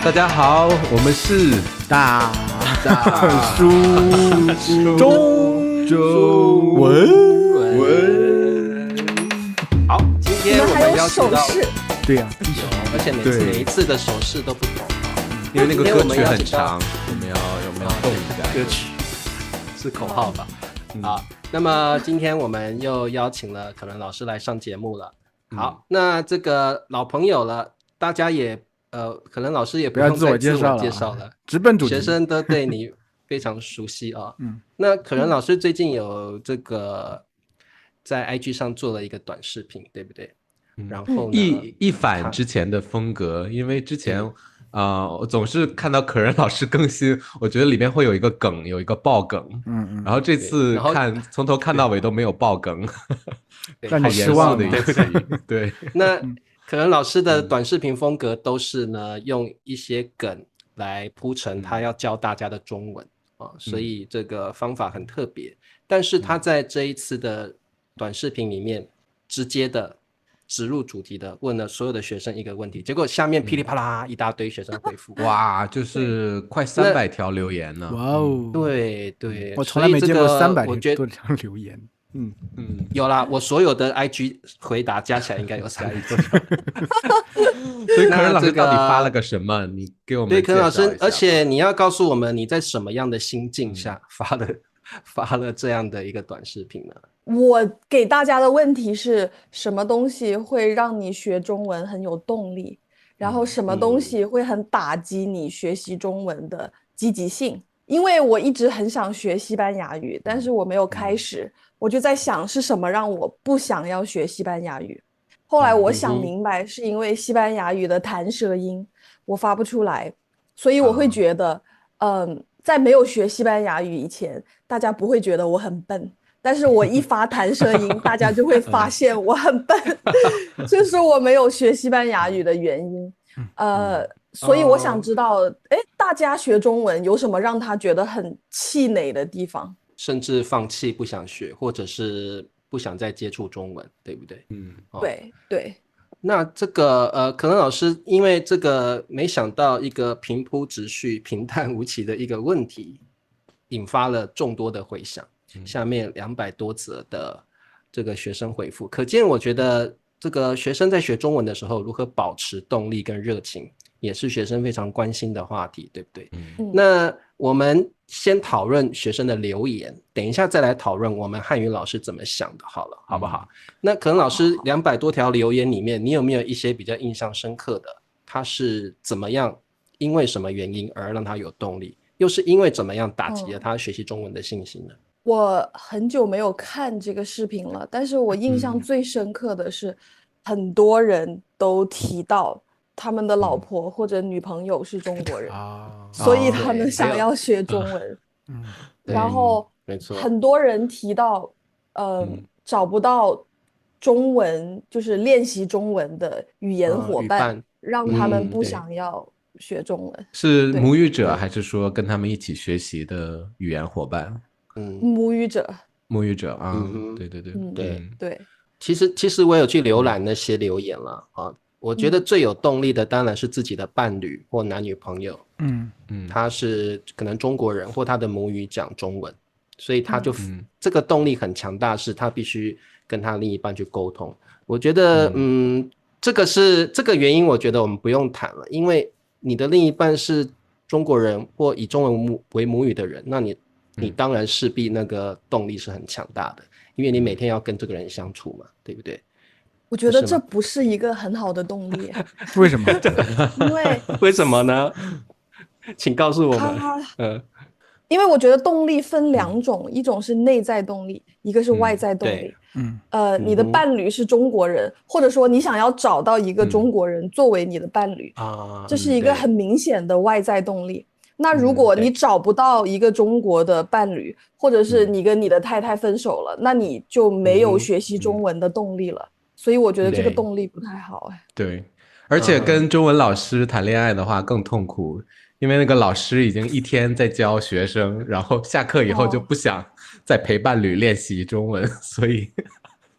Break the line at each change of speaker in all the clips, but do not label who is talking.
大家好，我们是
大
叔中文。好，今天我们邀请到，
对呀，
而且每一次的手势都不同，因为那个歌曲很长，我们要动一下。歌曲是口号吧？好，那么今天我们又邀请了可能老师来上节目了。好，那这个老朋友了，大家也可能老师也不用再自我介绍了，
直奔主题，
学生都对你非常熟悉啊。那可能老师最近有这个在 IG 上做了一个短视频，对不对？然后一反之前的风格，因为之前我总是看到可人老师更新，我觉得里面会有一个梗，有一个爆梗，然后这次从头看到尾都没有爆梗，
让你失望的一
集。对，那可能老师的短视频风格都是呢用一些梗来铺陈他要教大家的中文所以这个方法很特别。但是他在这一次的短视频里面直接的直入主题的问了所有的学生一个问题，结果下面噼里啪啦一大堆学生回复，哇，就是快300条留言呢！
哇哦，
对，
我从来没见过300多条留言。
有啦，我所有的 IG 回答加起来应该有300多条。所以可能老师到底发了个什么？你给我们介绍一下。对，可能老师，而且你要告诉我们你在什么样的心境下发了这样的一个短视频呢？
我给大家的问题是什么东西会让你学中文很有动力，然后什么东西会很打击你学习中文的积极性。因为我一直很想学西班牙语，但是我没有开始，我就在想是什么让我不想要学西班牙语。后来我想明白，是因为西班牙语的弹舌音我发不出来，所以我会觉得在没有学西班牙语以前，大家不会觉得我很笨，但是我一发弹舌音大家就会发现我很笨，这是我没有学西班牙语的原因。所以我想知道大家学中文有什么让他觉得很气馁的地方，
甚至放弃不想学，或者是不想再接触中文，对不对？
对。
那这个可能老师因为这个没想到一个平铺直叙平淡无奇的一个问题引发了众多的回响，下面200多则的这个学生回复，可见我觉得这个学生在学中文的时候如何保持动力跟热情也是学生非常关心的话题，对不对？那我们先讨论学生的留言，等一下再来讨论我们汉语老师怎么想的好了，好不好？那可能老师200多条留言里面，你有没有一些比较印象深刻的？他是怎么样因为什么原因而让他有动力，又是因为怎么样打击了他学习中文的信心呢？
我很久没有看这个视频了，但是我印象最深刻的是很多人都提到他们的老婆或者女朋友是中国人，所以他们想要学中文。然后很多人提到找不到中文就是练习中文的语言伙伴，让他们不想要学中文。
是母语者还是说跟他们一起学习的语言伙伴？
母语者
啊，对。其实我有去浏览那些留言了啊。我觉得最有动力的当然是自己的伴侣或男女朋友，他是可能中国人或他的母语讲中文，所以他就这个动力很强大，是他必须跟他另一半去沟通。我觉得这个原因我觉得我们不用谈了，因为你的另一半是中国人或以中文为母语的人，那你当然势必那个动力是很强大的，因为你每天要跟这个人相处嘛，对不对？
我觉得这不是一个很好的动力。
为什么？
为什么呢？请告诉我们。
因为我觉得动力分2种，一种是内在动力，一个是外在动力。你的伴侣是中国人，或者说你想要找到一个中国人作为你的伴侣，这是一个很明显的外在动力。那如果你找不到一个中国的伴侣，或者是你跟你的太太分手了，那你就没有学习中文的动力了。所以我觉得这个动力不太好。
对，而且跟中文老师谈恋爱的话更痛苦，因为那个老师已经一天在教学生，然后下课以后就不想再陪伴侣练习中文，所以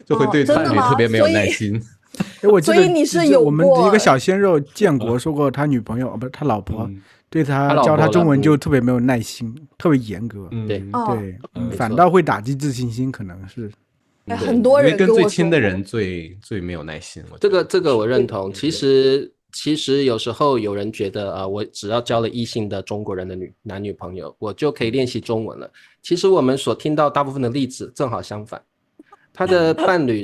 就会对伴侣特别没有耐心。
所以你是有过
我们一个小鲜肉建国说过他女朋友不是他老婆对他教他中文就特别没有耐心，特别严格。
对，
反倒会打击自信心，可能是。
很多人
跟最亲的人最没有耐心。
这个我认同。其实有时候有人觉得我只要交了异性的中国人的男女朋友，我就可以练习中文了。其实我们所听到大部分的例子正好相反，他的伴侣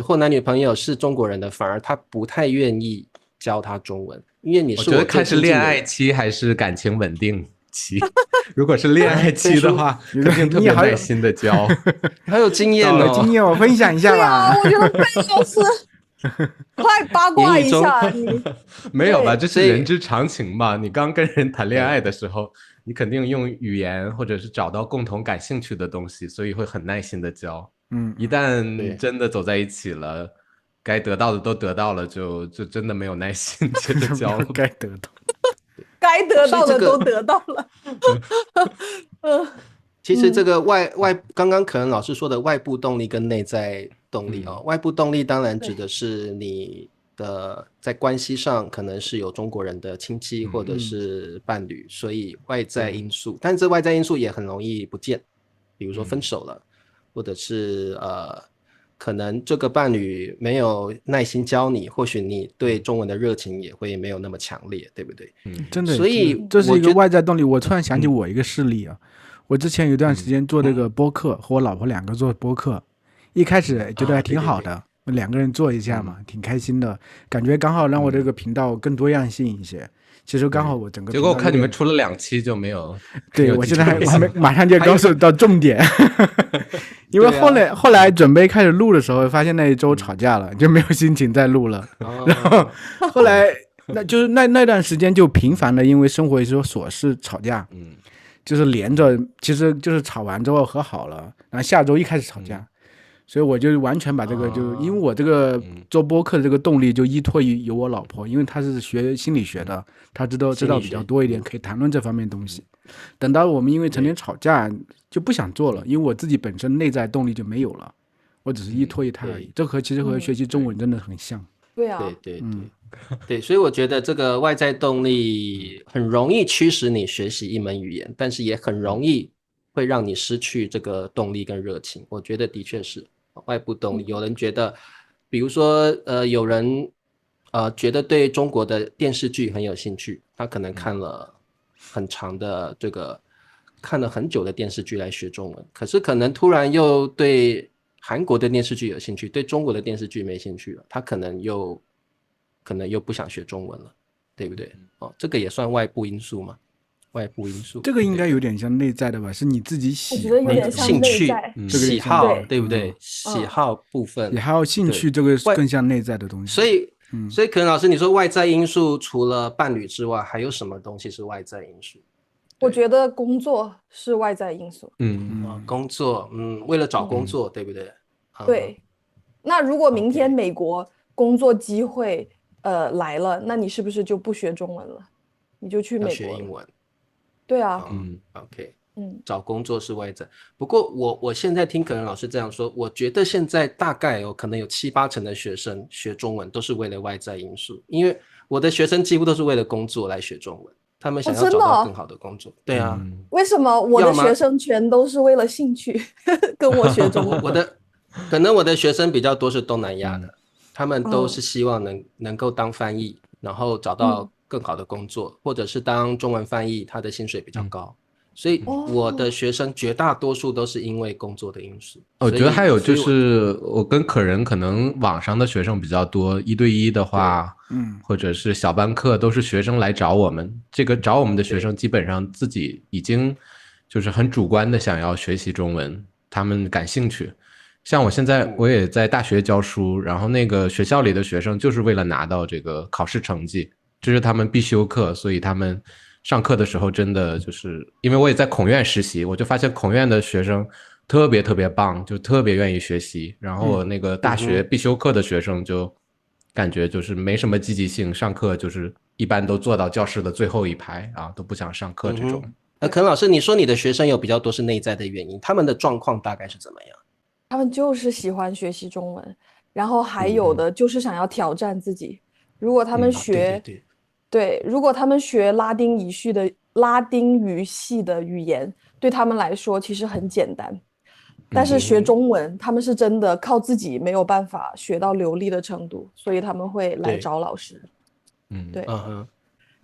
或男女朋友是中国人的，反而他不太愿意教他中文，因为
我觉得看是恋爱期还是感情稳定期。如果是恋爱期的话，肯定特别耐心的教。
还有经验哦，
经验我分享一下吧。
对啊，我觉得贝老师快八卦一下你。
没有吧，这是人之常情嘛。你刚跟人谈恋爱的时候，你肯定用语言或者是找到共同感兴趣的东西，所以会很耐心的教。一旦真的走在一起了，该得到的都得到了，就真的没有耐心接着教了。
该得
到的都得到了。
其实这个刚刚可能老师说的外部动力跟内在动力外部动力当然指的是你的在关系上可能是有中国人的亲戚或者是伴侣，所以外在因素，但这外在因素也很容易不见，比如说分手了，或者是可能这个伴侣没有耐心教你，或许你对中文的热情也会没有那么强烈，对不对？
真的，
所以
这是一个外在动力。我突然想起我一个事例啊，我之前有一段时间做这个播客，和我老婆两个做播客，一开始觉得还挺好的，两个人做一下嘛，挺开心的，感觉刚好让我这个频道更多样性一些。其实刚好我整个
结果我看你们出了2期就没有。
对，我现在马上就告诉到重点。因为后来准备开始录的时候，发现那一周吵架了，就没有心情再录了。然后后来那段时间就频繁的因为生活一些琐事吵架，就是连着，其实就是吵完之后和好了，然后下周一开始吵架。所以我就完全把这个因为我这个做播客的这个动力就依托于有我老婆，因为她是学心理学的，她知道比较多一点，可以谈论这方面东西。等到我们因为成天吵架就不想做了，因为我自己本身内在动力就没有了，我只是依托于她而已。这其实和学习中文真的很像。
对啊，
对，所以我觉得这个外在动力很容易驱使你学习一门语言，但是也很容易会让你失去这个动力跟热情。我觉得的确是外部动力。有人觉得，比如说有人觉得对中国的电视剧很有兴趣，他可能看了很长的看了很久的电视剧来学中文，可是可能突然又对韩国的电视剧有兴趣，对中国的电视剧没兴趣了，他可能又不想学中文了，对不对？这个也算外部因素嘛？外部因素，
这个应该有点像内在的吧？是你自己喜欢的
兴趣、喜好，对不对？喜好部分，
也还有兴趣，这个更像内在的东西。
所以可能老师你说外在因素除了伴侣之外，还有什么东西是外在因素？
我觉得工作是外在因素。
工作，为了找工作，对不对？
对。那如果明天美国工作机会来了，那你是不是就不学中文了？你就去美国
学英文？
对啊。
OK。找工作是外在。不过我现在听可能老师这样说，我觉得现在大概可能有7-8成的学生学中文都是为了外在因素，因为我的学生几乎都是为了工作来学中文，他们想要找到更好的工作。对啊。
为什么我的学生全都是为了兴趣跟我学中文？
可能我的学生比较多是东南亚的，他们都是希望能够当翻译，然后找到更好的工作，或者是当中文翻译，他的薪水比较高。所以我的学生绝大多数都是因为工作的因素。
我觉得还有就是我跟可能网上的学生比较多，1对1的话，或者是小班课都是学生来找我们。这个找我们的学生基本上自己已经就是很主观的想要学习中文，他们感兴趣。像我现在我也在大学教书，然后那个学校里的学生就是为了拿到这个考试成绩，这是他们必修课，所以他们上课的时候真的就是因为我也在孔院实习，我就发现孔院的学生特别特别棒，就特别愿意学习。然后我那个大学必修课的学生就感觉就是没什么积极性，上课就是一般都坐到教室的最后一排啊，都不想上课这种。
可能老师你说你的学生有比较多是内在的原因，他们的状况大概是怎么样？
他们就是喜欢学习中文，然后还有的就是想要挑战自己。如果他们学，对，如果他们学拉丁语系的语言，对他们来说其实很简单。但是学中文，他们是真的靠自己没有办法学到流利的程度，所以他们会来找老师。对，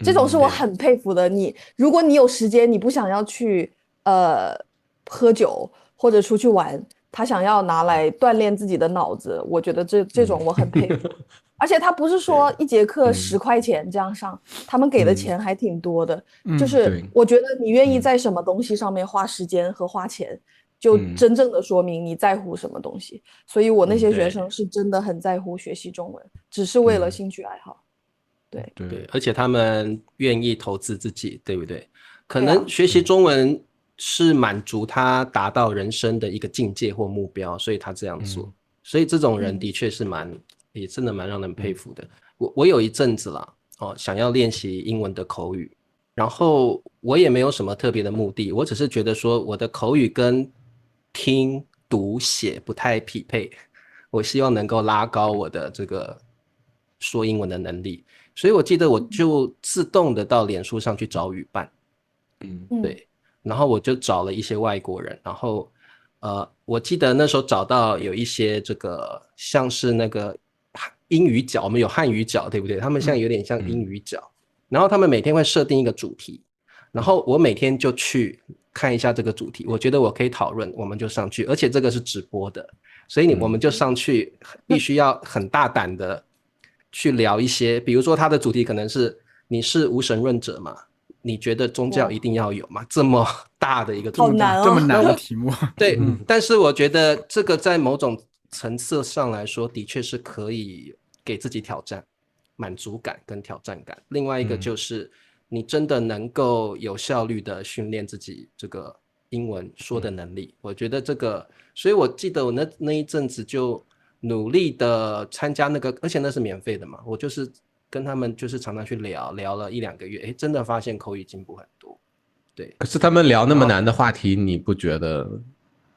这种是我很佩服的。如果你有时间，你不想要去喝酒或者出去玩，他想要拿来锻炼自己的脑子，我觉得这种我很佩服。而且他不是说一节课10块钱这样上，他们给的钱还挺多的。就是我觉得你愿意在什么东西上面花时间和花钱，就真正的说明你在乎什么东西。所以我那些学生是真的很在乎学习中文，只是为了兴趣爱好。
对，而且他们愿意投资自己，对不对？可能学习中文是满足他达到人生的一个境界或目标，所以他这样做。所以这种人的确是也真的蛮让人佩服的。我有一阵子啦，想要练习英文的口语，然后我也没有什么特别的目的，我只是觉得说我的口语跟听读写不太匹配，我希望能够拉高我的这个说英文的能力。所以我记得我就自动的到脸书上去找语伴，对，然后我就找了一些外国人，然后我记得那时候找到有一些这个像是那个英语角，我们有汉语角，对不对？他们现在有点像英语角，然后他们每天会设定一个主题，然后我每天就去看一下这个主题，我觉得我可以讨论，我们就上去，而且这个是直播的，所以我们就上去，必须要很大胆的去聊一些，比如说他的主题可能是你是无神论者吗？你觉得宗教一定要有吗？这么大的一个
好难
这么难的题目。
对，但是我觉得这个在某种层次上来说，的确是可以给自己挑战、满足感跟挑战感。另外一个就是你真的能够有效率的训练自己这个英文说的能力。我觉得这个，所以我记得我那一阵子就努力的参加那个，而且那是免费的嘛，我就是跟他们就是常常去聊了1-2个月，真的发现口语进步很多。对，
可是他们聊那么难的话题，你不觉得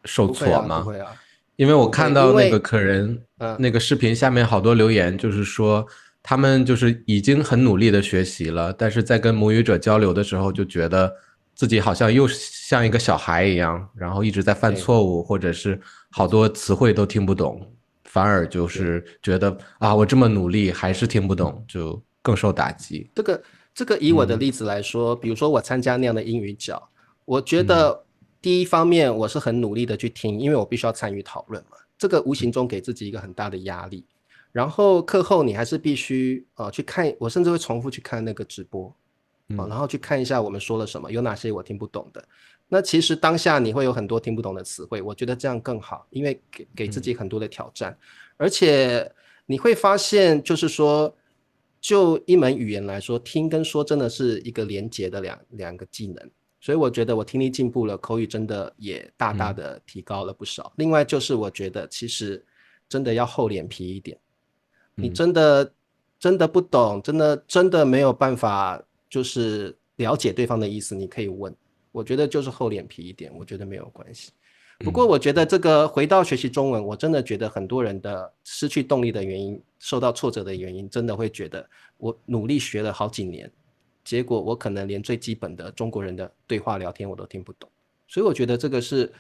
受挫吗？
不会啊，
因为我看到那个客人那个视频下面好多留言，就是说他们就是已经很努力的学习了，但是在跟母语者交流的时候，就觉得自己好像又像一个小孩一样，然后一直在犯错误，或者是好多词汇都听不懂，反而就是觉得我这么努力还是听不懂，就更受打击。
这个以我的例子来说，比如说我参加那样的英语角，我觉得第一方面我是很努力的去听，因为我必须要参与讨论嘛，这个无形中给自己一个很大的压力。然后课后你还是必须去看，我甚至会重复去看那个直播，然后去看一下我们说了什么，有哪些我听不懂的。那其实当下你会有很多听不懂的词汇，我觉得这样更好，因为给自己很多的挑战，而且你会发现就是说，就一门语言来说，听跟说真的是一个连结的两个技能，所以我觉得我听力进步了，口语真的也大大的提高了不少。另外就是我觉得其实真的要厚脸皮一点，你真的不懂，真的没有办法就是了解对方的意思，你可以问，我觉得就是厚脸皮一点，我觉得没有关系。不过我觉得这个回到学习中文，我真的觉得很多人的失去动力的原因，受到挫折的原因，真的会觉得我努力学了好几年，结果我可能连最基本的中国人的对话聊天我都听不懂，所以我觉得这个是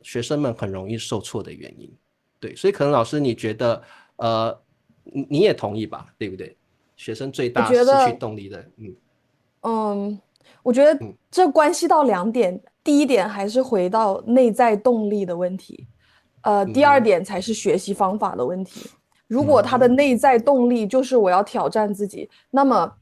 学生们很容易受挫的原因。对，所以可能老师你觉得你也同意吧，对不对？学生最大失去动力的
我觉得这关系到2点，第一点还是回到内在动力的问题，第二点才是学习方法的问题。如果他的内在动力就是我要挑战自己，那么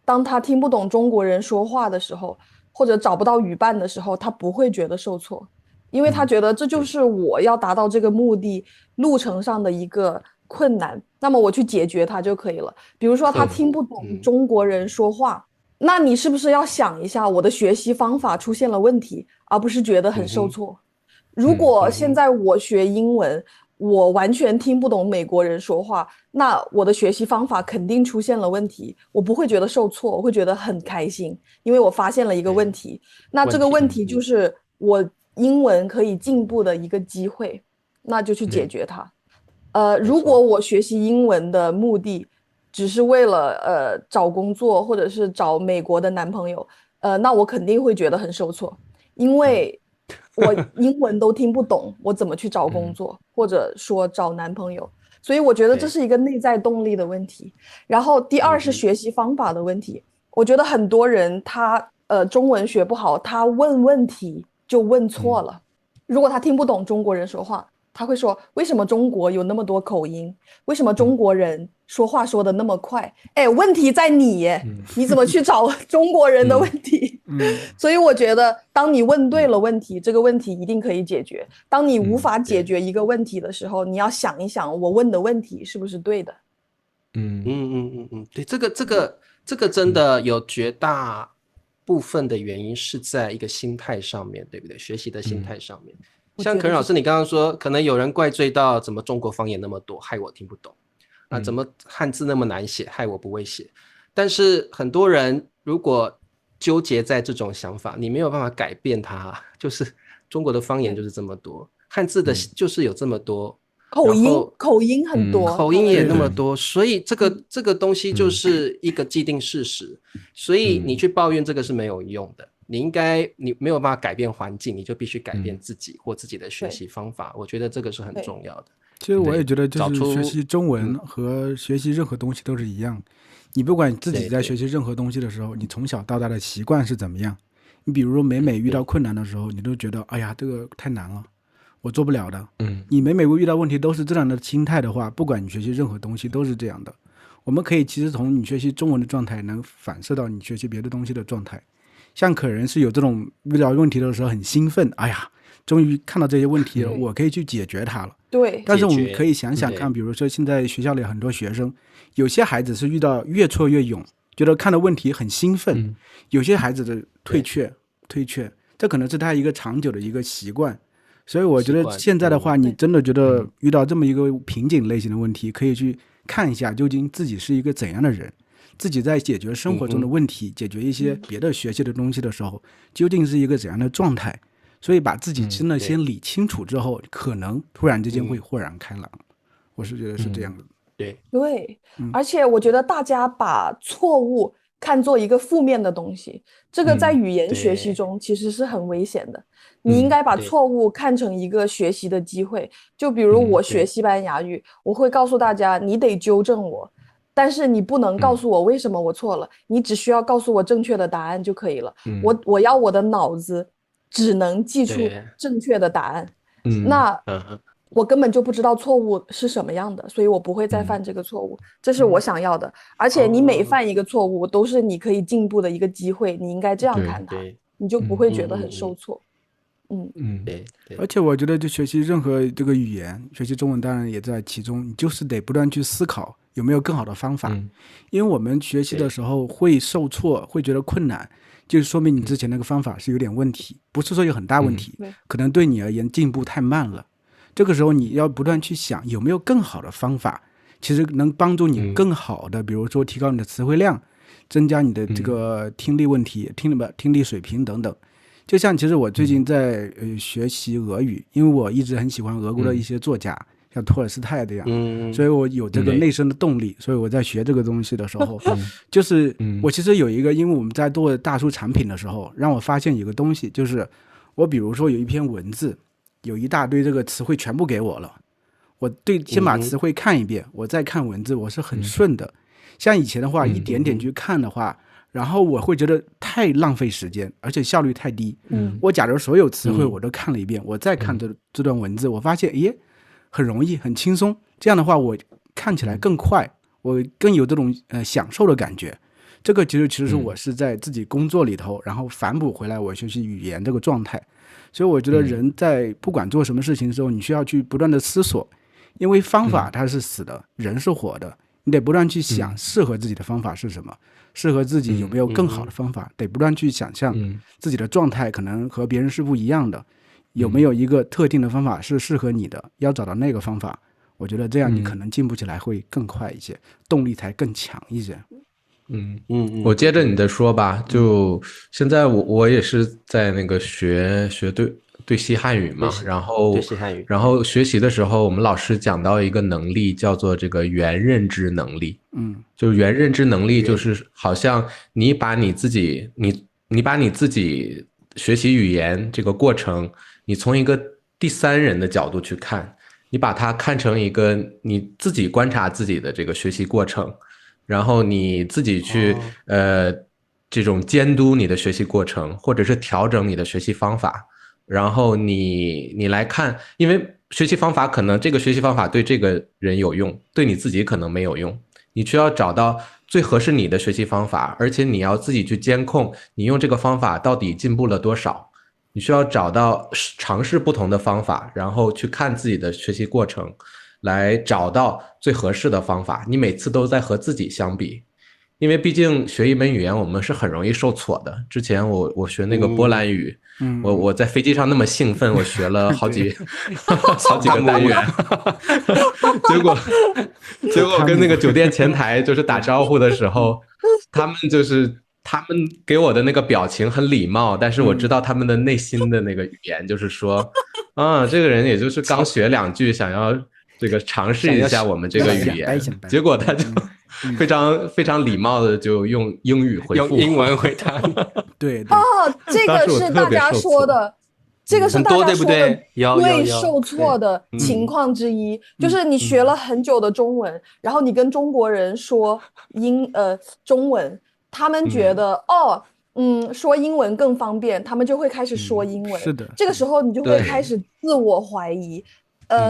当他听不懂中国人说话的时候，或者找不到语伴的时候，他不会觉得受挫，因为他觉得这就是我要达到这个目的路程上的一个困难，那么我去解决它就可以了。比如说他听不懂中国人说话，那你是不是要想一下我的学习方法出现了问题，而不是觉得很受挫？如果现在我学英文，我完全听不懂美国人说话，那我的学习方法肯定出现了问题，我不会觉得受挫，我会觉得很开心，因为我发现了一个问题。那这个问题就是我英文可以进步的一个机会，那就去解决它。如果我学习英文的目的只是为了找工作或者是找美国的男朋友，那我肯定会觉得很受挫，因为我英文都听不懂，我怎么去找工作，或者说找男朋友？所以我觉得这是一个内在动力的问题。然后第二是学习方法的问题。我觉得很多人他中文学不好，他问问题就问错了。如果他听不懂中国人说话，他会说为什么中国有那么多口音？为什么中国人说话说的那么快？哎，问题在你耶，你怎么去找中国人的问题？所以我觉得当你问对了问题，这个问题一定可以解决。当你无法解决一个问题的时候，你要想一想我问的问题是不是对的。
对，这个真的有绝大部分的原因是在一个心态上面，对不对？学习的心态上面。像可能老师你刚刚说，可能有人怪罪到怎么中国方言那么多，害我听不懂啊，怎么汉字那么难写，害我不会写。但是很多人如果纠结在这种想法，你没有办法改变它，就是中国的方言就是这么多，汉字的就是有这么多。
口音很多，
口音也那么多，所以这个东西就是一个既定事实，所以你去抱怨这个是没有用的。你没有办法改变环境，你就必须改变自己或自己的学习方法。我觉得这个是很重要的。
其实我也觉得，就是学习中文和学习任何东西都是一样。你不管自己在学习任何东西的时候，你从小到大的习惯是怎么样？你比如说每遇到困难的时候，你都觉得哎呀这个太难了。我做不了的。你每遇到问题都是这样的心态的话，不管你学习任何东西都是这样的。我们可以其实从你学习中文的状态能反射到你学习别的东西的状态。像可人是有这种遇到问题的时候很兴奋，哎呀终于看到这些问题了，我可以去解决它了。
对，
但是我们可以想想看，比如说现在学校里很多学生，有些孩子是遇到越挫越勇，觉得看到问题很兴奋，有些孩子的退却，这可能是他一个长久的一个习惯。所以我觉得现在的话，你真的觉得遇到这么一个瓶颈类型的问题，可以去看一下究竟自己是一个怎样的人，自己在解决生活中的问题，解决一些别的学习的东西的时候，究竟是一个怎样的状态。所以把自己真的先理清楚之后，可能突然之间会豁然开朗。我是觉得是这样的。
对，而且我觉得大家把错误看作一个负面的东西，这个在语言学习中其实是很危险的。你应该把错误看成一个学习的机会。就比如我学西班牙语，我会告诉大家你得纠正我，但是你不能告诉我为什么我错了，你只需要告诉我正确的答案就可以了。我要我的脑子只能记出正确的答案。那我根本就不知道错误是什么样的，所以我不会再犯这个错误。这是我想要的。而且你每犯一个错误都是你可以进步的一个机会，你应该这样看它，你就不会觉得很受挫。
对。
而且我觉得就学习任何这个语言，学习中文当然也在其中，你就是得不断去思考有没有更好的方法。因为我们学习的时候会受挫，会觉得困难，就说明你之前那个方法是有点问题，不是说有很大问题，可能对你而言进步太慢了。这个时候你要不断去想有没有更好的方法，其实能帮助你更好的，比如说提高你的词汇量，增加你的这个听力问题、听力水平等等。就像其实我最近在学习俄语，因为我一直很喜欢俄国的一些作家，像托尔斯泰这样，所以我有这个内生的动力。所以我在学这个东西的时候，就是我其实有一个，因为我们在做大数产品的时候，让我发现有个东西，就是我比如说有一篇文字，有一大堆这个词汇全部给我了，我先把词汇看一遍，我再看文字，我是很顺的。像以前的话，一点点去看的话，然后我会觉得太浪费时间，而且效率太低。我假如所有词汇我都看了一遍，我再看这段文字，我发现很容易，很轻松。这样的话，我看起来更快，我更有这种享受的感觉。这个其实我是在自己工作里头，然后反哺回来我学习语言这个状态。所以我觉得人在不管做什么事情的时候，你需要去不断的思索，因为方法它是死的，人是活的，你得不断去想适合自己的方法是什么，适合自己有没有更好的方法，得不断去想象自己的状态可能和别人是不一样的，有没有一个特定的方法是适合你的，要找到那个方法。我觉得这样你可能进步起来会更快一些，动力才更强一些。
我接着你的说吧，就现在我也是在那个学对西汉语嘛，
对西汉语，
然后学习的时候，我们老师讲到一个能力叫做这个元认知能力。就是元认知能力，就是好像你把你自己学习语言这个过程，你从一个第三人的角度去看，你把它看成一个你自己观察自己的这个学习过程，然后你自己去这种监督你的学习过程，或者是调整你的学习方法。然后你来看，因为学习方法可能这个学习方法对这个人有用，对你自己可能没有用，你需要找到最合适你的学习方法，而且你要自己去监控你用这个方法到底进步了多少。你需要找到尝试不同的方法，然后去看自己的学习过程，来找到最合适的方法。你每次都在和自己相比。因为毕竟学一门语言，我们是很容易受挫的。之前我学那个波兰语，我在飞机上那么兴奋，我学了好几个单元，结果跟那个酒店前台就是打招呼的时候，他们给我的那个表情很礼貌，但是我知道他们的内心的那个语言就是说，这个人也就是刚学2句，想要这个尝试一下我们这个语言，结果他就非常非常礼貌的就用英语回复，
用英文回答。
对
这个是大家说的，这个是大家说的最受挫的情况之一，就是你学了很久的中文，然后你跟中国人说中文，他们觉得说英文更方便，他们就会开始说英文。
是的，
这个时候你就会开始自我怀疑，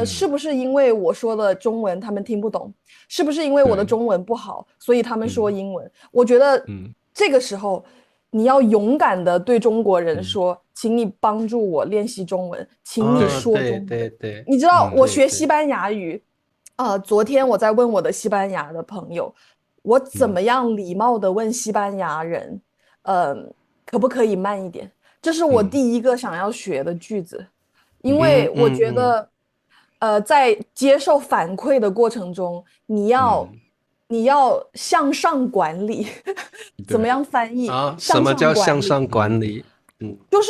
是不是因为我说的中文他们听不懂？是不是因为我的中文不好，所以他们说英文？我觉得这个时候你要勇敢的对中国人说，请你帮助我练习中文，请你说中文。
对，
你知道我学西班牙语，昨天我在问我的西班牙的朋友，我怎么样礼貌的问西班牙人，可不可以慢一点？这是我第一个想要学的句子，因为我觉得。在接受反馈的过程中，你要向上管理，怎么样翻译？
什么叫向上管理？
就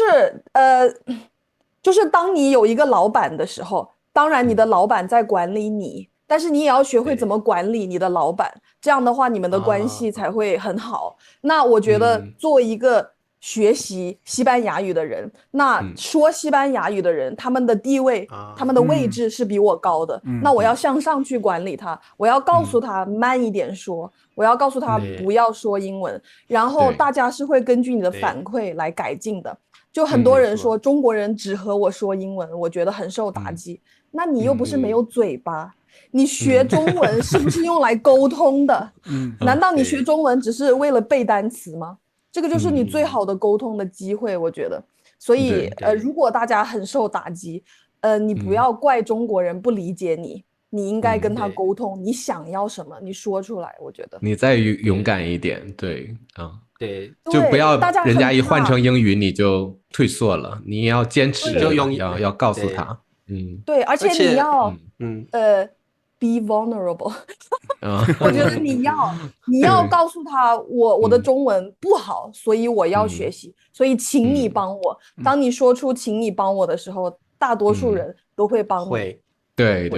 是当你有一个老板的时候，当然你的老板在管理你，但是你也要学会怎么管理你的老板，这样的话你们的关系才会很好。那我觉得作为一个学习西班牙语的人，那说西班牙语的人，他们的地位，他们的位置是比我高的，那我要向上去管理他，我要告诉他慢一点说，我要告诉他不要说英文，然后大家是会根据你的反馈来改进的。就很多人说中国人只和我说英文，我觉得很受打击。那你又不是没有嘴巴，你学中文是不是用来沟通的？难道你学中文只是为了背单词吗？这个就是你最好的沟通的机会，我觉得。所以如果大家很受打击，你不要怪中国人不理解你，你应该跟他沟通，你想要什么，你说出来。我觉得
你再勇敢一点，对，
对，
就不要人家一换成英语你就退缩了，你要坚持，要告诉他，
对，而且你要be vulnerable 我觉得你要告诉他我的中文不好，所以我要学习，所以请你帮我。当你说出请你帮我的时候，大多数人都会帮你。
对，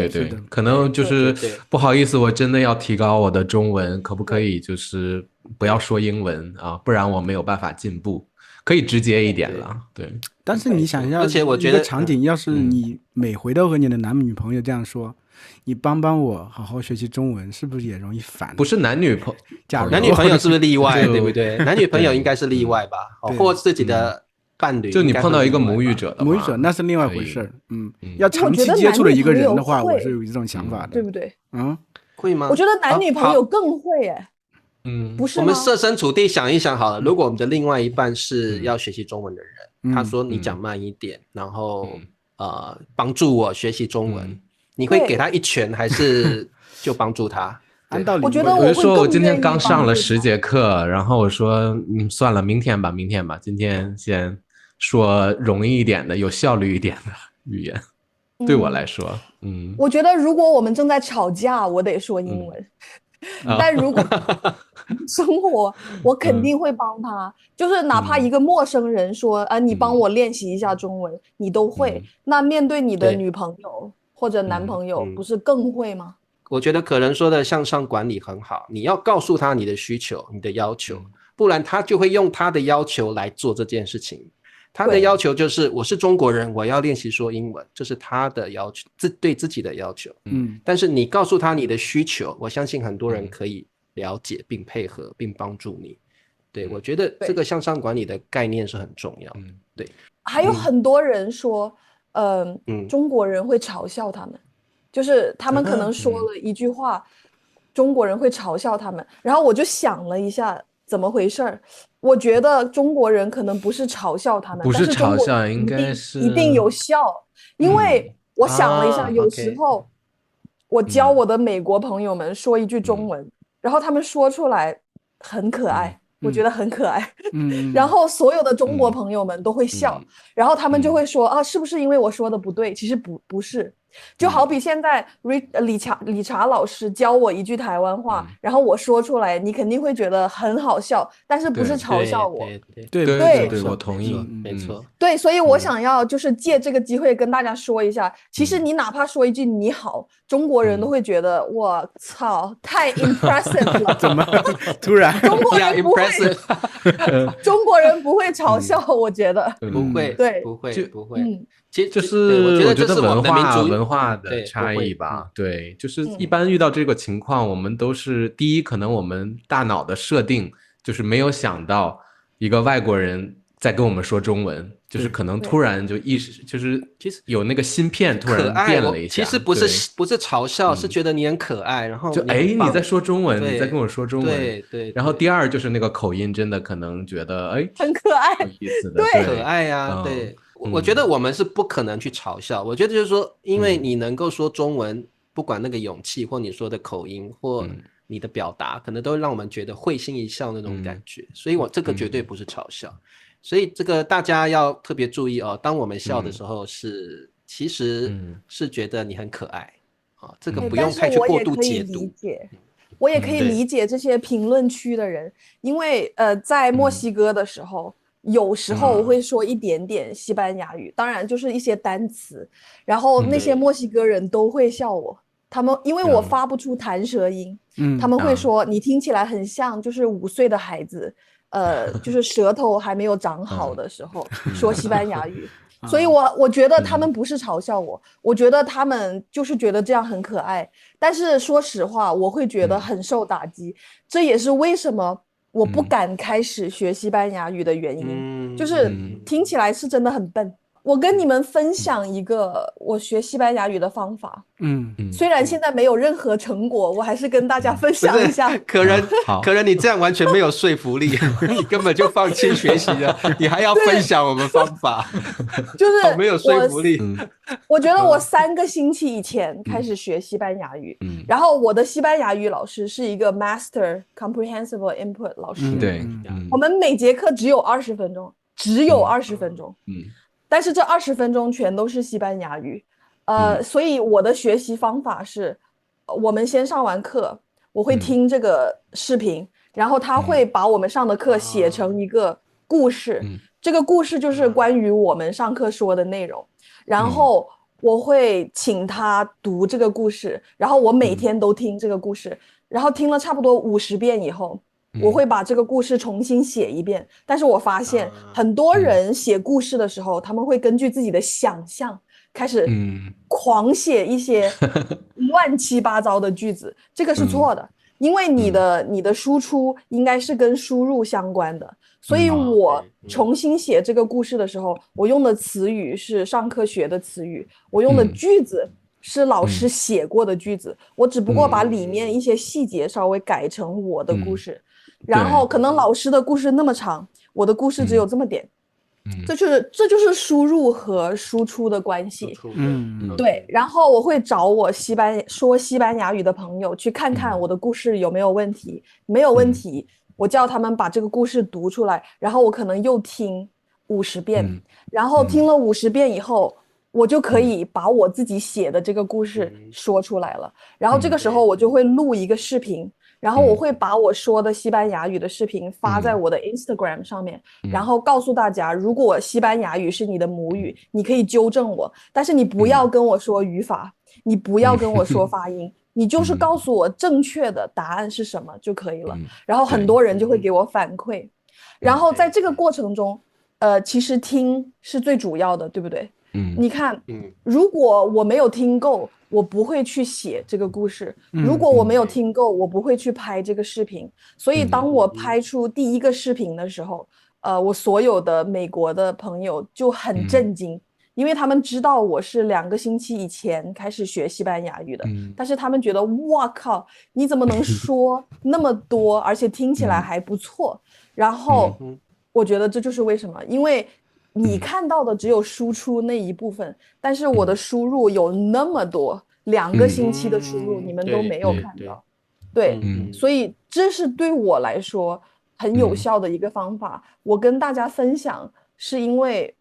可能就是不好意思，我真的要提高我的中文，可不可以就是不要说英文啊？不然我没有办法进步，可以直接一点了。对，
但是你想要，
而且我觉得
一个场景，要是你每回都和你的男女朋友这样说，你帮我好好学习中文，是不是也容易烦？
不是男女朋
友是不是例外？对不对？男女朋友应该是例外吧？或自己的伴侣，
就你碰到一个母语者的，
母语者那是另外回事。要长期接触的一个人的话，我是有这种想法的，
对不对？
会吗？
我觉得男女朋友更会不是吗？
我们设身处地想一想好了，如果我们的另外一半是要学习中文的人，他说你讲慢一点，然后帮助我学习中文，你会给他一拳还是就帮助他？
按道理，
我觉得
我就说我今天刚上了10节课，然后我说算了，明天吧，今天先说容易一点的、有效率一点的语言。对我来说，
我觉得如果我们正在吵架，我得说英文。但如果生活，我肯定会帮他。就是哪怕一个陌生人说你帮我练习一下中文，你都会。那面对你的女朋友或者男朋友，不是更会吗？
我觉得可人说的向上管理很好，你要告诉他你的需求、你的要求，不然他就会用他的要求来做这件事情。他的要求就是我是中国人，我要练习说英文，这是他的要求，对自己的要求。但是你告诉他你的需求，我相信很多人可以了解并配合并帮助你。对，我觉得这个向上管理的概念是很重要。对，
还有很多人说，中国人会嘲笑他们。就是他们可能说了一句话，中国人会嘲笑他们，然后我就想了一下怎么回事儿。我觉得中国人可能不是嘲笑他们，
不是嘲笑，应该是
一定有笑。因为我想了一下，有时候我教我的美国朋友们说一句中文，然后他们说出来很可爱。我觉得很可爱，然后所有的中国朋友们都会笑，然后他们就会说是不是因为我说的不对？其实不是，就好比现在理查老师教我一句台湾话，然后我说出来，你肯定会觉得很好笑，但是不是嘲笑我。
对，我同意，
没错。
对，所以我想要就是借这个机会跟大家说一下，其实你哪怕说一句你好，中国人都会觉得我操，太 impressive 了。
怎么突然？
中国人不会，中国人不会嘲笑，我觉得
不会，
对，
不会。
其实就是我觉得文化的差异吧。对，就是一般遇到这个情况，我们都是第一，可能我们大脑的设定就是没有想到一个外国人在跟我们说中文，就是可能突然就意识，就是有那个芯片突然变了一下。
其实不是嘲笑，是觉得你很可爱，然后
就你在说中文，你在跟我说中文。
对。
然后第二就是那个口音，真的可能觉得
很可爱，
有意思的，
对，
可爱呀，对。我觉得我们是不可能去嘲笑，我觉得就是说，因为你能够说中文，不管那个勇气或你说的口音或你的表达，可能都会让我们觉得会心一笑那种感觉，所以我这个绝对不是嘲笑。所以这个大家要特别注意当我们笑的时候其实是觉得你很可爱这个不用太去过度解读。
我也可以理解这些评论区的人，因为在墨西哥的时候。有时候我会说一点点西班牙语，当然就是一些单词，然后那些墨西哥人都会笑我，他们因为我发不出弹舌音，他们会说你听起来很像就是5岁的孩子，就是舌头还没有长好的时候说西班牙语，所以我觉得他们不是嘲笑我，我觉得他们就是觉得这样很可爱，但是说实话我会觉得很受打击，这也是为什么我不敢开始学西班牙语的原因，就是听起来是真的很笨。我跟你们分享一个我学西班牙语的方法，虽然现在没有任何成果，我还是跟大家分享一下。
可能你这样完全没有说服力，你根本就放弃学习了，你还要分享我们方法，
就是
没有说服力。
我觉得我3个星期以前开始学西班牙语，然后我的西班牙语老师是一个 Master Comprehensible Input 老师，
对，
我们每节课只有20分钟，只有20分钟，但是这20分钟全都是西班牙语，所以我的学习方法是，我们先上完课，我会听这个视频，然后他会把我们上的课写成一个故事，这个故事就是关于我们上课说的内容，然后我会请他读这个故事，然后我每天都听这个故事，然后听了差不多50遍以后。我会把这个故事重新写一遍，但是我发现很多人写故事的时候，他们会根据自己的想象开始狂写一些乱七八糟的句子，这个是错的，因为你的输出应该是跟输入相关的，所以我重新写这个故事的时候，我用的词语是上课学的词语，我用的句子是老师写过的句子，我只不过把里面一些细节稍微改成我的故事，然后可能老师的故事那么长，我的故事只有这么点，这就是输入和输出的关系。对，然后我会找我说西班牙语的朋友去看看我的故事有没有问题，没有问题，我叫他们把这个故事读出来，然后我可能又听50遍，然后听了50遍以后，我就可以把我自己写的这个故事说出来了，然后这个时候我就会录一个视频，然后我会把我说的西班牙语的视频发在我的 Instagram 上面，然后告诉大家，如果西班牙语是你的母语，你可以纠正我，但是你不要跟我说语法，你不要跟我说发音，你就是告诉我正确的答案是什么就可以了。然后很多人就会给我反馈，然后在这个过程中，其实听是最主要的，对不对？你看，如果我没有听够，我不会去写这个故事；如果我没有听够，我不会去拍这个视频。所以，当我拍出第一个视频的时候，我所有的美国的朋友就很震惊，因为他们知道我是2个星期以前开始学西班牙语的，但是他们觉得，哇靠，你怎么能说那么多，而且听起来还不错？然后，我觉得这就是为什么，因为你看到的只有输出那一部分，但是我的输入有那么多，2个星期的输入你们都没有看到。对，所以这是对我来说很有效的一个方法。我跟大家分享，是因为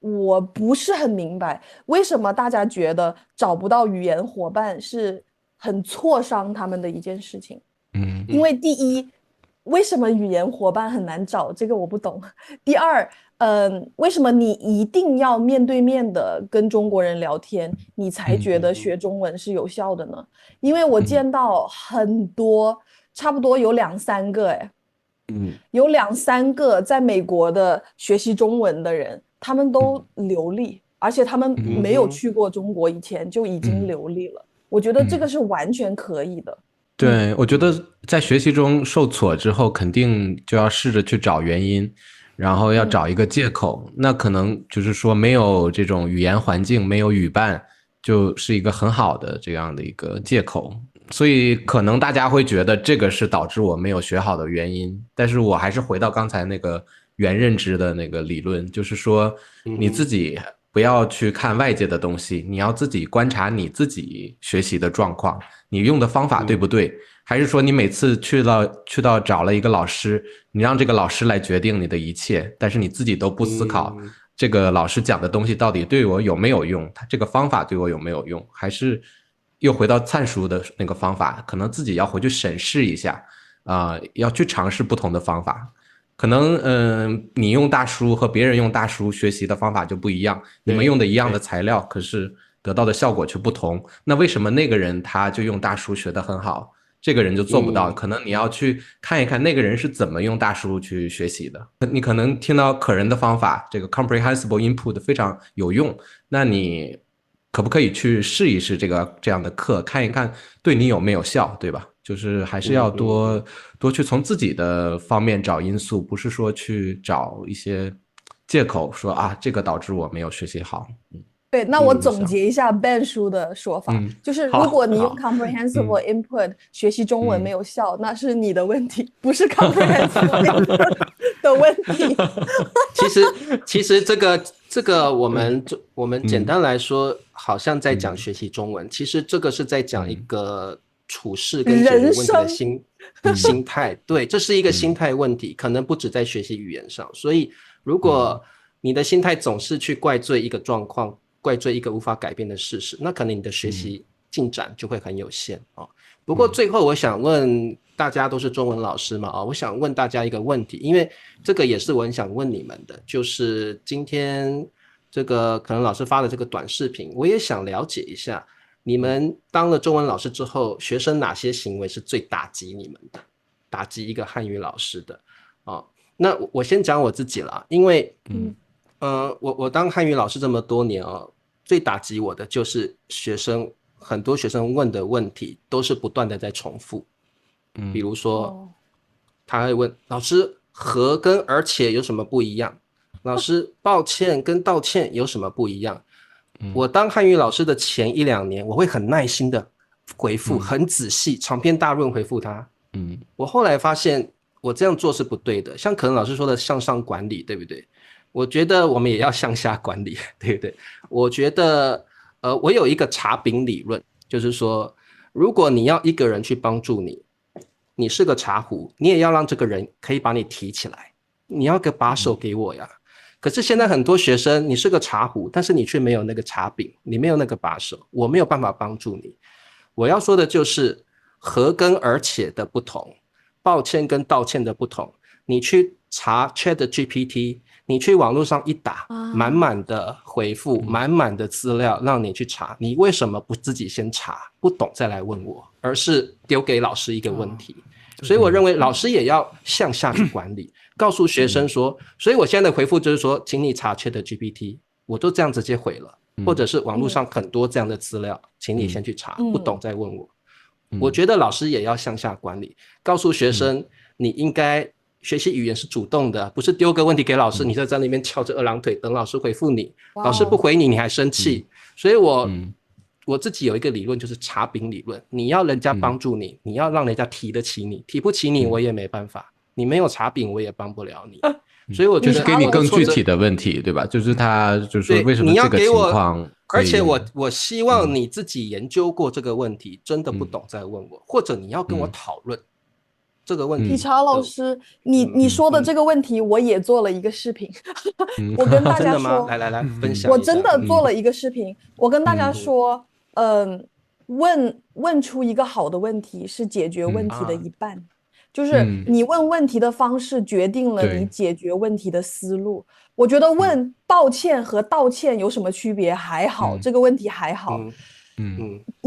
我不是很明白为什么大家觉得找不到语言伙伴是很挫伤他们的一件事情。因为第一，为什么语言伙伴很难找？这个我不懂。第二，为什么你一定要面对面的跟中国人聊天，你才觉得学中文是有效的呢？因为我见到很多，差不多有2-3个，有2-3个在美国的学习中文的人，他们都流利，而且他们没有去过中国以前就已经流利了。我觉得这个是完全可以的。
对，我觉得在学习中受挫之后，肯定就要试着去找原因，然后要找一个借口。那可能就是说没有这种语言环境，没有语伴，就是一个很好的这样的一个借口。所以可能大家会觉得这个是导致我没有学好的原因，但是我还是回到刚才那个原认知的那个理论，就是说你自己不要去看外界的东西，你要自己观察你自己学习的状况，你用的方法对不对？还是说你每次去到找了一个老师，你让这个老师来决定你的一切，但是你自己都不思考这个老师讲的东西到底对我有没有用，他这个方法对我有没有用，还是又回到灿叔的那个方法，可能自己要回去审视一下要去尝试不同的方法。可能你用大叔和别人用大叔学习的方法就不一样，你们用的一样的材料，可是得到的效果却不同。那为什么那个人他就用大叔学得很好，这个人就做不到？可能你要去看一看那个人是怎么用大叔去学习的。你可能听到可人的方法，这个 comprehensible input 非常有用，那你可不可以去试一试这样的课，看一看对你有没有效，对吧？就是还是要多去从自己的方面找因素，不是说去找一些借口说这个导致我没有学习好。
对，那我总结一下 Ben 叔的说法，就是如果你用 comprehensible input 学习中文没有效，那是你的问题，不是 comprehensible input 的问题。
其实这个我们简单来说，好像在讲学习中文，其实这个是在讲一个处事跟解决问题的心态。对，这是一个心态问题，可能不止在学习语言上。所以如果你的心态总是去怪罪一个状况，怪罪一个无法改变的事实，那可能你的学习进展就会很有限。不过最后我想问大家，都是中文老师嘛，我想问大家一个问题，因为这个也是我很想问你们的，就是今天这个可能老师发的这个短视频，我也想了解一下，你们当了中文老师之后，学生哪些行为是最打击你们的，打击一个汉语老师的？那我先讲我自己啦，因为我当汉语老师这么多年最打击我的就是很多学生问的问题都是不断的在重复。比如说他会问老师和跟而且有什么不一样，老师抱歉跟道歉有什么不一样。我当汉语老师的前1-2年，我会很耐心的回复，很仔细长篇大论回复他。我后来发现我这样做是不对的，像可能老师说的向上管理，对不对？我觉得我们也要向下管理，对不对？我觉得我有一个茶饼理论，就是说如果你要一个人去帮助你，你是个茶壶，你也要让这个人可以把你提起来，你要个把手给我呀。可是现在很多学生，你是个茶壶，但是你却没有那个茶饼，你没有那个把手，我没有办法帮助你。我要说的就是和跟而且的不同，抱歉跟道歉的不同。你去查 ChatGPT， 你去网络上一打，满满的回复，满满的资料让你去查，你为什么不自己先查，不懂再来问我，而是丢给老师一个问题？所以我认为老师也要向下去管理，告诉学生说，所以我现在的回复就是说，请你查 ChatGPT， 我都这样直接回了，或者是网络上很多这样的资料，请你先去查，不懂再问我。我觉得老师也要向下管理，告诉学生你应该学习语言是主动的，不是丢个问题给老师，你就在那边翘着二郎腿等老师回复你，老师不回你，你还生气。所以我自己有一个理论，就是茶饼理论，你要人家帮助你，你要让人家提得起你，提不起你我也没办法，你没有茶饼我也帮不了你。所以我觉得
给你更具体的问题，对吧？就是他就是说为什么这个情况，
而且我希望你自己研究过这个问题，真的不懂再问我，或者你要跟我讨论这个问题。
理查老师，你说的这个问题，我也做了一个视频，我跟大家说，
来分享一下。
我真的做了一个视频，我跟大家说，问出一个好的问题是解决问题的一半。就是你问问题的方式决定了你解决问题的思路。我觉得问抱歉和道歉有什么区别还好，这个问题还好。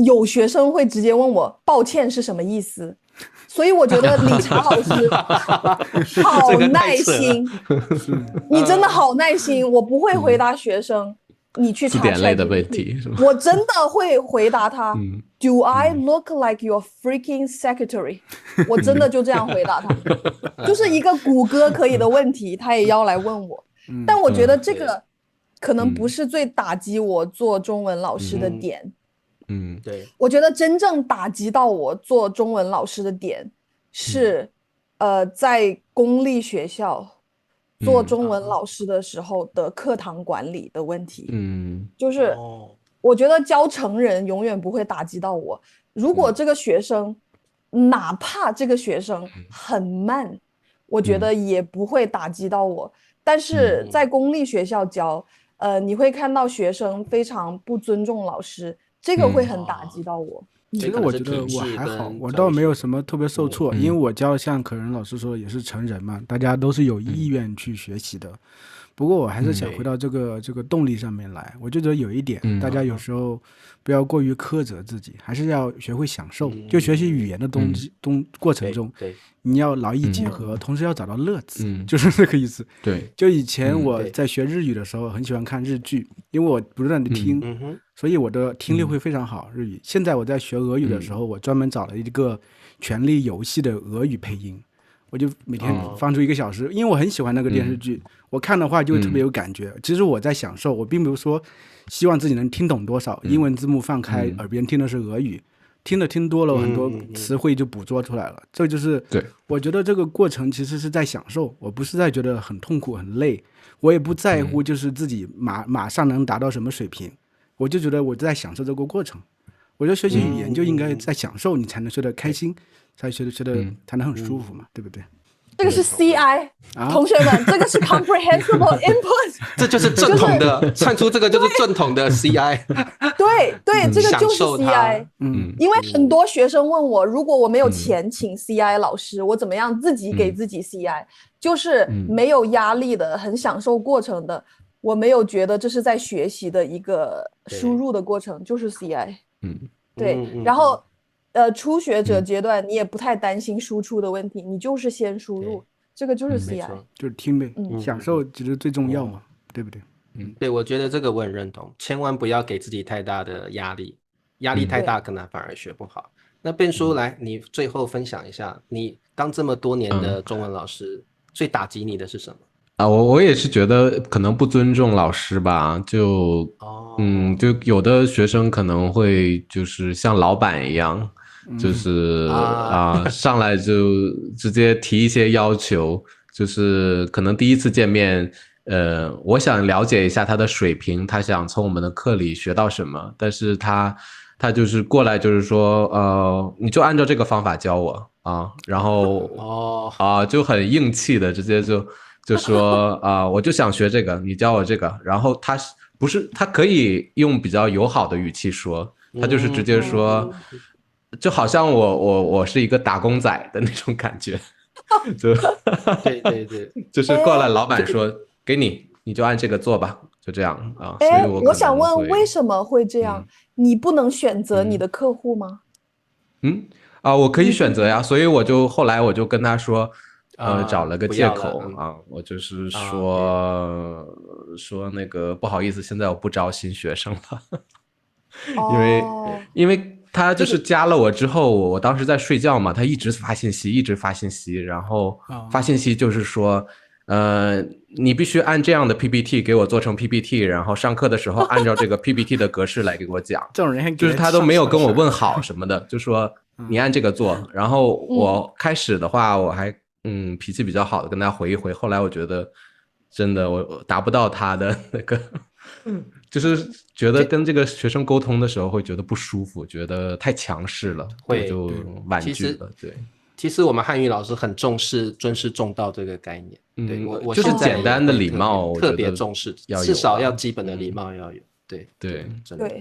有学生会直接问我抱歉是什么意思，所以我觉得理查老师好耐心，你真的好耐心。我不会回答学生你去查
字典类的问题是吧？
我真的会回答他Do I look like your freaking secretary？ 我真的就这样回答他，就是一个谷歌可以的问题，他也要来问我。但我觉得这个可能不是最打击我做中文老师的点。
对，
我觉得真正打击到我做中文老师的点是，在公立学校做中文老师的时候的课堂管理的问题。就是我觉得教成人永远不会打击到我。如果这个学生，哪怕这个学生很慢，我觉得也不会打击到我。但是在公立学校教，你会看到学生非常不尊重老师，这个会很打击到我。
其实我觉得我还好，我倒没有什么特别受挫，因为我教像可人老师说也是成人嘛，大家都是有意愿去学习的。不过我还是想回到这个动力上面来，我觉得有一点，大家有时候不要过于苛责自己，还是要学会享受。就学习语言的过程中，你要劳逸结合，同时要找到乐子，就是这个意思。
对，
就以前我在学日语的时候，很喜欢看日剧，因为我不断的听，所以我的听力会非常好。日语。现在我在学俄语的时候，我专门找了一个《权力游戏》的俄语配音。我就每天放出1个小时，因为我很喜欢那个电视剧，我看的话就会特别有感觉。其实我在享受，我并不是说希望自己能听懂多少，英文字幕放开，耳边听的是俄语，听多了，很多词汇就捕捉出来了。这就是我觉得这个过程其实是在享受，我不是在觉得很痛苦很累，我也不在乎就是自己马上能达到什么水平，我就觉得我在享受这个过程。我觉得学习语言就应该在享受，你才能学得开心，才学得才能很舒服嘛，对不对？
这个是 CI，同学们，这个是 comprehensible input，
这就是正统的，唱出这个就是正统的 CI。
对，这个就是 CI。因为很多学生问我，如果我没有钱请 CI 老师，我怎么样自己给自己 CI？就是没有压力的，很享受过程的，我没有觉得这是在学习的一个输入的过程，就是 CI。对，然后初学者阶段你也不太担心输出的问题，你就是先输入，这个就是 CI，
就是听呗，享受其实最重要嘛，对不对？
对，我觉得这个我很认同，千万不要给自己太大的压力，压力太大可能反而学不好。那Ben叔来，你最后分享一下，你当这么多年的中文老师，最打击你的是什么？
我也是觉得可能不尊重老师吧，就有的学生可能会就是像老板一样，就是上来就直接提一些要求，就是可能第一次见面，我想了解一下他的水平，他想从我们的课里学到什么，但是他就是过来就是说，你就按照这个方法教我啊，然后就很硬气的直接就说我就想学这个，你教我这个。然后他可以用比较友好的语气说，他就是直接说，就好像我是一个打工仔的那种感觉，就
对对对，
就是过来老板说给你就按这个做吧，就这样啊。所以
哎，
我
我想问为什么会这样？你不能选择你的客户吗？
我可以选择呀，所以后来我就跟他说，找了个借口啊，我就是说那个不好意思，现在我不招新学生了。因为他就是加了我之后，我当时在睡觉嘛，他一直发信息，然后发信息就是说，你必须按这样的 PPT 给我做成 PPT，然后上课的时候按照这个 PPT 的格式来给我讲。
这种人
就是他都没有跟我问好什么的，就说你按这个做。然后我开始的话，我还脾气比较好的跟他回一回，后来我觉得真的我达不到他的那个。就是觉得跟这个学生沟通的时候会觉得不舒服，觉得太强势了，
会
就婉拒了。对，
其实我们汉语老师很重视尊师重道这个概念。对，我
就是简单的礼貌，
特别重视，至少要基本的礼貌要有。对，真的。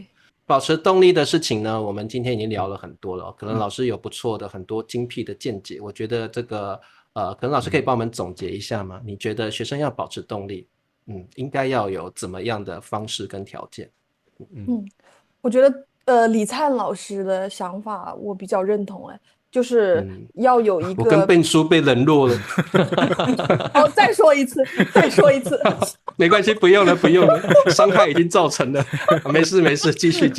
保持动力的事情呢，我们今天已经聊了很多了，可能老师有不错的很多精辟的见解。我觉得这个可能老师可以帮我们总结一下吗？你觉得学生要保持动力？应该要有怎么样的方式跟条件？
我觉得李灿老师的想法我比较认同，就是要有一个。
我跟笨叔被冷落了。
哦，再说一次。
没关系，不用了，伤害已经造成了。没事，继续。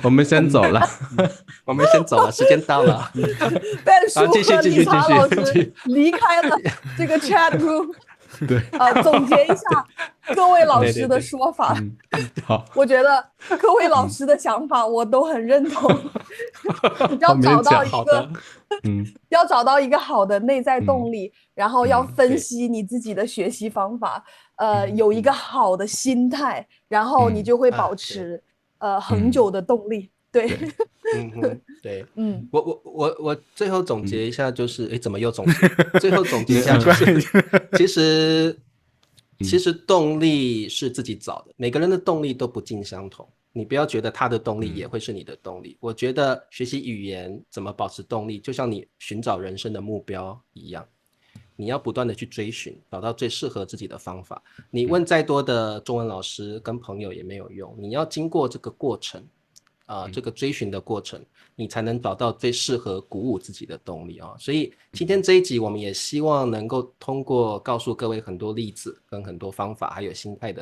我们先走了，
时间到了。
笨叔和李灿老师离开了这个 chat room。
对，
总结一下各位老师的说法。
好，
我觉得各位老师的想法我都很认同。要找到一个好的内在动力，然后要分析你自己的学习方法，有一个好的心态，然后你就会保持很久的动力。对，
对，我最后总结一下，就是怎么又总结？最后总结一下，就是其实动力是自己找的，每个人的动力都不尽相同，你不要觉得他的动力也会是你的动力。我觉得学习语言怎么保持动力，就像你寻找人生的目标一样，你要不断的去追寻，找到最适合自己的方法。你问再多的中文老师跟朋友也没有用，你要经过这个过程。这个追寻的过程，你才能找到最适合鼓舞自己的动力啊。所以今天这一集，我们也希望能够通过告诉各位很多例子跟很多方法，还有心态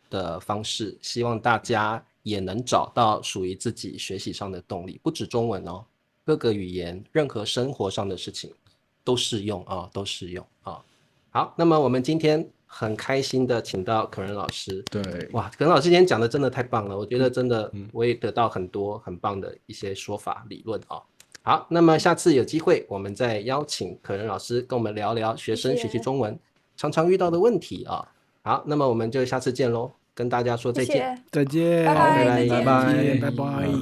的方式，希望大家也能找到属于自己学习上的动力，不止中文哦，各个语言，任何生活上的事情都适用啊，好，那么我们今天很开心的请到可人老师。
对，
哇，可人老师今天讲的真的太棒了，我觉得真的我也得到很多很棒的一些说法理论啊。好，那么下次有机会我们再邀请可人老师跟我们聊聊学生学习中文常常遇到的问题啊。好，那么我们就下次见咯，跟大家说再见。
再见，
拜拜。
拜拜。